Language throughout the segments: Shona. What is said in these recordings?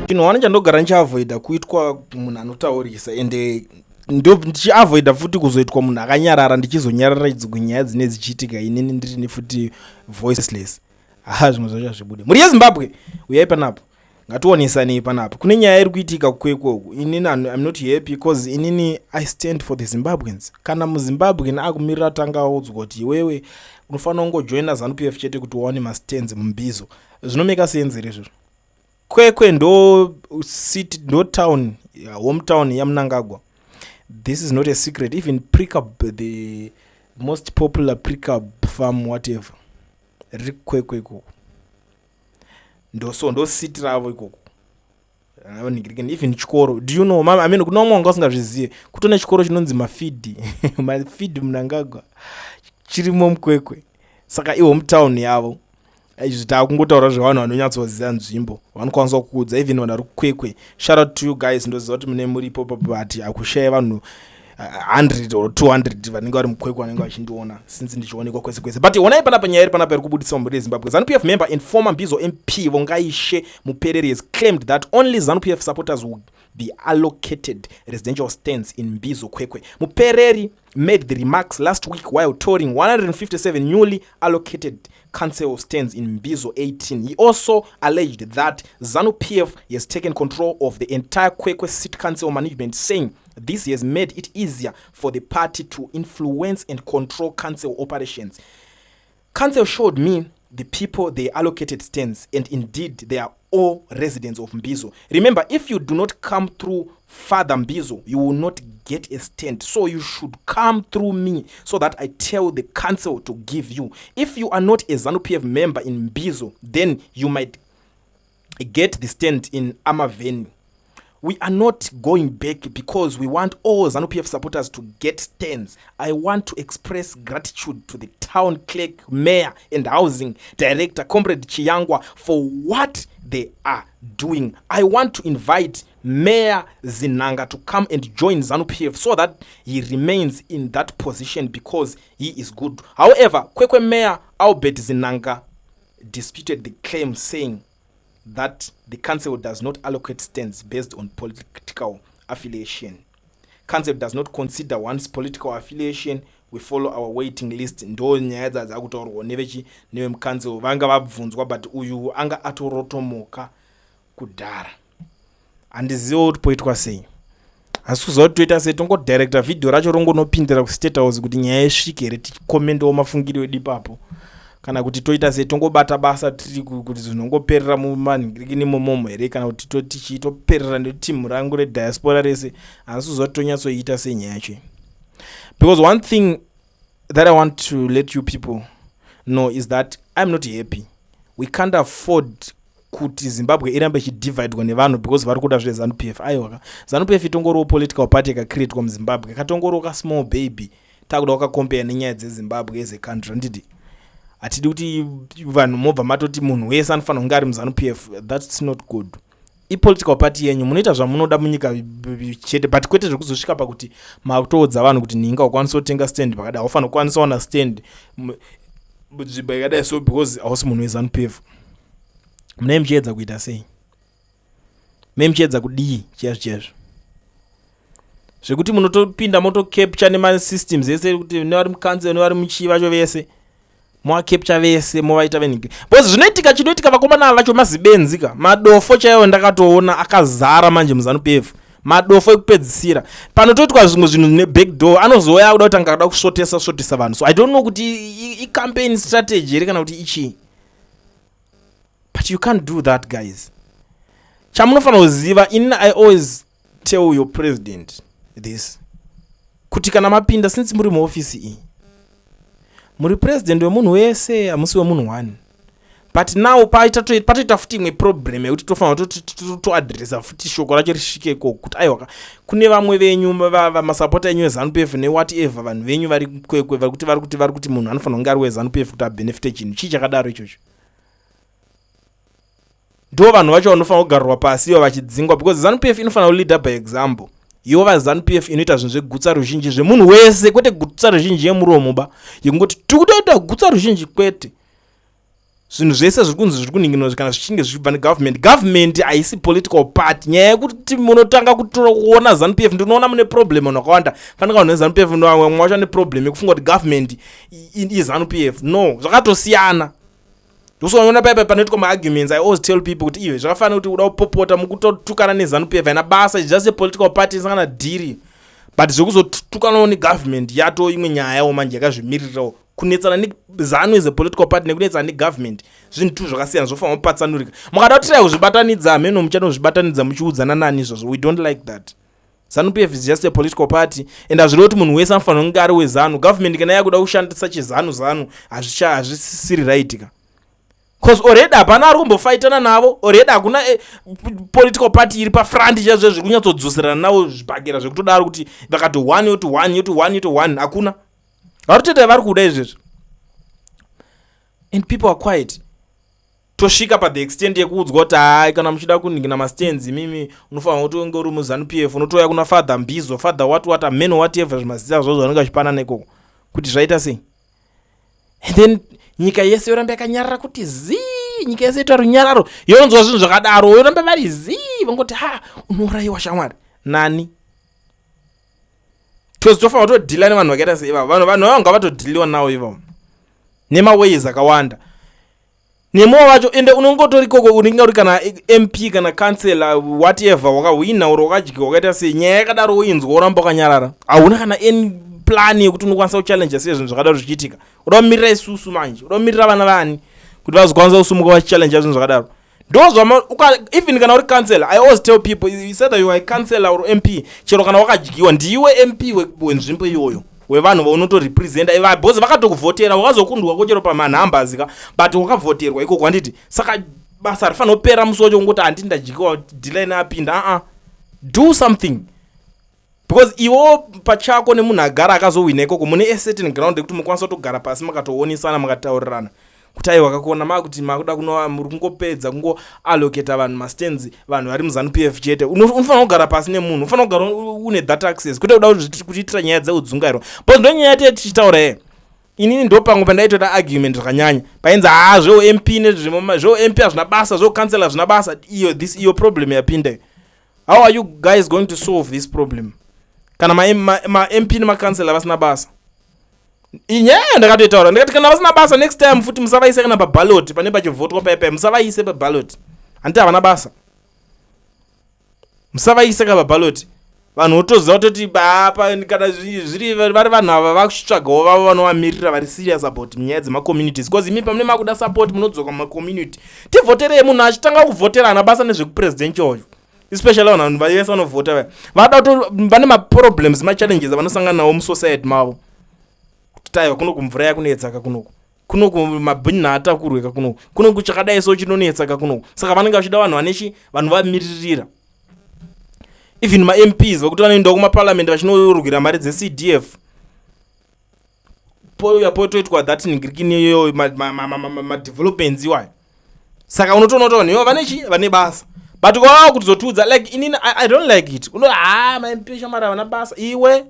chinhu chandogara ndichiavoida kuitwa munhu anotaurisa ende ndichiavoida futi kuzoitwa munhu akanyarara ndichizonyarara nyaya dzine dzichiitika inini ndiri futi voiceless. Zvimwe zvacho zvibude. Muri yeZimbabwe uyai panapo ngationesanei panapo. Kune nyaya iri kuitika kukwekwe uku. Inini I'm not happy because inini I stand for the Zimbabweans. Kana muZimbabwe akumirira tanga audzwa kuti iwewe unofanira kungojoina Zanupf chete kuti uone mastands mumbizo. Zvinomeka sense izvozvo. Kwekwe ndo city ndo town, hometown yaMnangagwa. This is not a secret. Even Precab, the most popular Precab farm whatever, Kwekwe ikoko. Ndo city ravo ikoko. Even chikoro. Do you know, mama, I mean, kuna mwangu usingazvizive. Kutone chikoro chinonzi mafidi. Mafidi Mnangagwa. Chirimo mKwekwe. Saka iwo hometown yavo. Takungotaura zvevanhu vanonyatsoziva nzvimbo vanokwanisa kuudza even vanhu vari kukwekwe. Shout out to you guys. Ndoziva kuti mune muripo but akushaya vanhu 100 or 200 vanenge vari mukwekwe vanenge vachindiona since ndichionekwa kwese kwese. But onai panapa nyaya iri panapa iri kubudisa muri yeZimbabwe. ZANUPF member and former Mbizo MP Vongaishe Mupereri has claimed that only ZANUPF supporters will be allocated residential stands in Mbizo Kwekwe. Mupereri made the remarks last week while touring 157 newly allocated council stands in Mbizo 18. He also alleged that ZANUPF has taken control of the entire Kwekwe City Council management, saying this has made it easier for the party to influence and control council operations. Council showed me the people they allocated stands, and indeed they are all residents of Mbizo. Remember, if you do not come through Father Mbizo, you will not get a stand. So you should come through me so that I tell the council to give you. If you are not a ZANUPF member in Mbizo, then you might get the stand in Amaveni. We are not going back because we want all ZANUPF supporters to get stands. I want to express gratitude to the town clerk, mayor and housing director, Comrade Chiyangwa, for what they are doing. I want to invite Mayor Zinanga to come and join ZANUPF so that he remains in that position because he is good. However, Kwekwe Mayor Albert Zinanga disputed the claim, saying that the council does not allocate stands based on political affiliation. Council does not consider one's political affiliation. We follow our waiting list. Ndo nyaya dzakutaurwa nevemukhanzil vanga vabvunzwa but uyu anga atorotomoka kudhara. Handizivi kuti poitwa sei. Asi kuziva kuti toita sei tongodhirecta vhidhiyo racho rongonopindira kustate house kuti nyaya isvike here tichikomendawo mafungiro edu ipapo. Kana kuti toita sei tongobata basa tiri kuti zvinongoperera mumanhingirikini momomo here kana kuti tichitoperera netimu rangu rediaspora rese. Asi kuziva kuti tonyatsoita sei nyaya yacho. Because one thing that I want to let you people know is that I'm not happy. We can't afford kuti Zimbabwe irambe ichidivhaidwa nevanhu because vari kuda zveZANUPF. Aiwa, ZANUPF itongoriwo political party yakacreatwa muZimbabwe. Katongoroka small baby. Takuda wakakompea nenyaya dzeZimbabwe as a country. Ndidi hatidi kuti vanhu mobva matoti munhu wese anofanira kunge ari muZANUPF. That's not good. Political party yenyu munoita zvamunoda munyika chete but kwete zvekuzosvika pakuti matoodza vanhu kuti ninga ukwanisa kutenga stand pakadai haufanira kukwanisa wana stand munzvimbo yakadai so because hausi munhu weZANUPF. Mune muchiedza kuita sei? Mune muchiedza kudii chaizvo zvekuti munotopinda motocapture nemasystems ese kuti nevari mukhanzil nevari muchii vacho vese moacapture vese movaita venhingiri. Because zvinoitika chinoitika vakomana vacho mazibenzika madofo chaiwo ndakatoona akazara manje muZANUPF. Madofo ekupedzisira panotoitwa zvimwe zvinhu nebackdoor anozouya kuda kuti angada kusvotesa vanhu. So I don't know kuti icampaign strategy here kana kuti ichi. But you can't do that, guys. Chamunofanira kuziva, I always tell your president this. Kuti kana mapinda since muri muofisi iyi. Muri president wemunhu wese, hamusi wemunhu one. But now patoita futi imwe problem yekuti tofanira toadressa futi shoko racho risvike ikoko kuti aiwa kune vamwe venyu masapota enyu weZANUPF newhatever vanhu venyu vari Kwekwe vari kuti munhu anofanira kunge ari weZANUPF kuti abenefite chinhu chii chakadaro ichocho. Ndo vanhu vacho vanofanira kugarurwa pasi ivo vachidzingwa because ZANUPF inofanira kulead by example. Ivo ZANUPF inoita zvinhu zvegutsa ruzhinji zvemunhu wese kwete gutsa ruzhinji yemuromo ba yekungoti tikutoita gutsa ruzhinji kwete. zvinhu zvese zviri kuninginwa kana zvichinge zvichibva negovernment haisi political party. Nyaya yekuti munotanga kuona ZANUPF ndinoona mune problem wakawanda. Fanaka vanhu veZANUPF vamwe vacho neproblem yekufunga kuti government iZANUPF. No, zvakatosiyana. Ndosoona paipa panoitwa maarguments. I always tell people kuti iwe zvakafanira kuti uda kupopota mukutotukana neZANUPF haina basa, it's just a political party isangana dhiri. But zvekuzotukanawo negovernment yato imwe nyaya yawo manje yakazvimirirawo. Kunetsana neZANU is a political party nekunetsana negovernment zvinhu tu zvakasiyana zvofanira kupatsanurika. Mukada kutira kuzvibatanidza ameno muchanozvibatanidza muchiudzana nani izvozvo. We don't like that. ZANUPF is just a political party and hazvirevo kuti munhu wese anofanira kunge ari weZANU. Government kana yakuda kushandisa chezanu hazvisiri right ka. Because already hapana ari kumbofaitana navo, already hakuna political party iri pafront chazvo zvekunyatsodzosera navo zvibhagera zvekutodaro kuti vakati 1 yoti 1 yoti 1 yoti 1 hakuna. Varutete vari kuda izvezvo. And people are quiet. Tosvika pa the extent yekuudzwa kuti hai kana muchida kuningina mastands mimi unofanira kuti unge uri muZANUPF unotoya kuna Father Mbizo, Father what amen whatever zvimazita zvozvo vanenge vachipana ikoko. Kuti zvaita sei? And then nyika yese yoramba yakanyarara kuti nyika yese ita runyararo. Yonzwa zvinhu zvakadaro yoramba vari vangoti unourayiwa shamwari. Nani? Tofanira kutodhila nevanhu vakaita sei ivavo. Vanhu vanga vatodhiliwa nawo ivavo nemaways akawanda. Nemowa vacho ende unongotori koko unenge uri kana MP kana councillor whatever wakawina uri wakadyiwa wakaita sei. Nyaya yakadaro woinzwa uramba wakanyarara. Hauna kana any plan yekuti unokwanisa kuchallenge sei zvinhu zvakadaro zvichiitika. Uda kumirira isusu manje. Uda kumirira vana vani kuti vazokwanisa kusumuka vachichallenge zvinhu zvakadaro. Even kana uri councillor, I always tell people, you said that you are a councillor or MP, chero kana wakadyiwa ndiwe MP wenzvimbo iyoyo wevanhu vaunotorepresenta ivavo bhozi vakatokuvhotera wakazokundwa kochero pamanhumbers ka but wakavhoterwa ikoko. Handiti saka basa rifanira kupera musi wacho kungoti handiti ndadyiwa deadline apinda. Do something, because iwo pachako nemunhu agara akazowina ikoko mune a certain ground yekuti mukwanisa kutogara pasi makatoonesana makataurirana kuti aiwa kakona makuti makuda muri kungopedza kungoallocata vanhu mastands vanhu vari muZANUPF chete. Unofanira kugara pasi nemunhu, unofanira kugara une that access kuti uda kuchiitira nyaya dzeudzungairo. But ndo nyaya yati tichitaura here. Inini ndo pangu pandaitoita argument zvakanyanya painzi zvo MP zvo MP hazvina basa, zvo councillor hazvina basa. Iyo problem yapinde. How are you guys going to solve this problem kana ma MP nemacouncillor vasina basa? Inyaya ndakatoitaura ndikati kana vasina basa next time futi musavaise kana paballot pane pachovhotwa paipai musavaise paballot. Handiti havana basa, musavaise kana paballot. Vanhu votoziva kutoti kana zviri vari vanhu ava vakutsvagawo vavo vanovamirira vari serious about nyaya dzemacommunities. Because imi pamune makuda support munodzoka mumacommunity. Tivhoterei munhu achitanga kuvhotera hana basa nezvekupresident chocho. Especially vanhu vese vanovhota vada kuti vane maproblems machallenges avanosangana nawo musociety mavo. Taiwa kunoku mvura yakunetsa kunoku mabhini atakurweka kunoku chakadai so chinonetsa kunoku. Saka vanenge vachida vanhu vanhu vamiririra. Even ma-MPs vakuti vanoenda kumaparliament vachinorwira mari dzeCDF. Poitoitwa that ningirikini iyoyo ma-developments iwayo. Saka unotoona kuti vanhu ivo vane basa. But kwava kuti zotudza like inini I don't like it. Ma-MP shamara vana basa. Iwe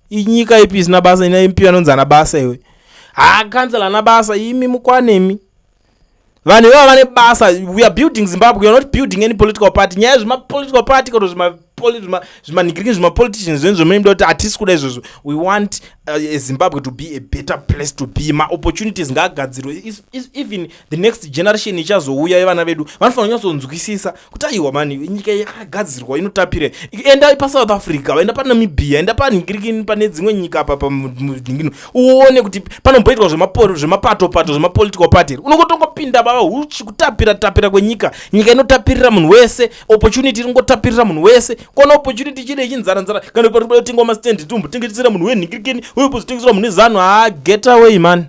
inyika ipi isina basa ina MP anonzi ana basa iwe. Councillor ana basa imi mukwanemi. Vanhu ivo vane basa. We are building Zimbabwe. We are not building any political party. Nyaya zvima-political party kana zvimaningiriki zvima-politicians zvenzo mene kuti hatisi kuda izvozvo. We want Zimbabwe to be a better place to be. Ma-opportunities ngaagadzirwe. Even the next generation ichazouya yevana vedu vanofanira kunyatsonzwisisa kuti aiwa mani nyika yakagadzirwa inotapira. Enda paSouth Africa, enda paNamibia, enda paningiriki pane dzimwe nyika apa pamudhingino. Uone kuti panomboitwa zvemapato zvema-political party. Unongotongopinda baba huchi kutapira kwenyika. Nyika inotapirira munhu wese, opportunity ingotapirira munhu wese. Kona opportunity chine chinzara kana kuti tingoma stand tumbu tingitisira munhu weningirikini uye pozotingisira munhu zano get away man.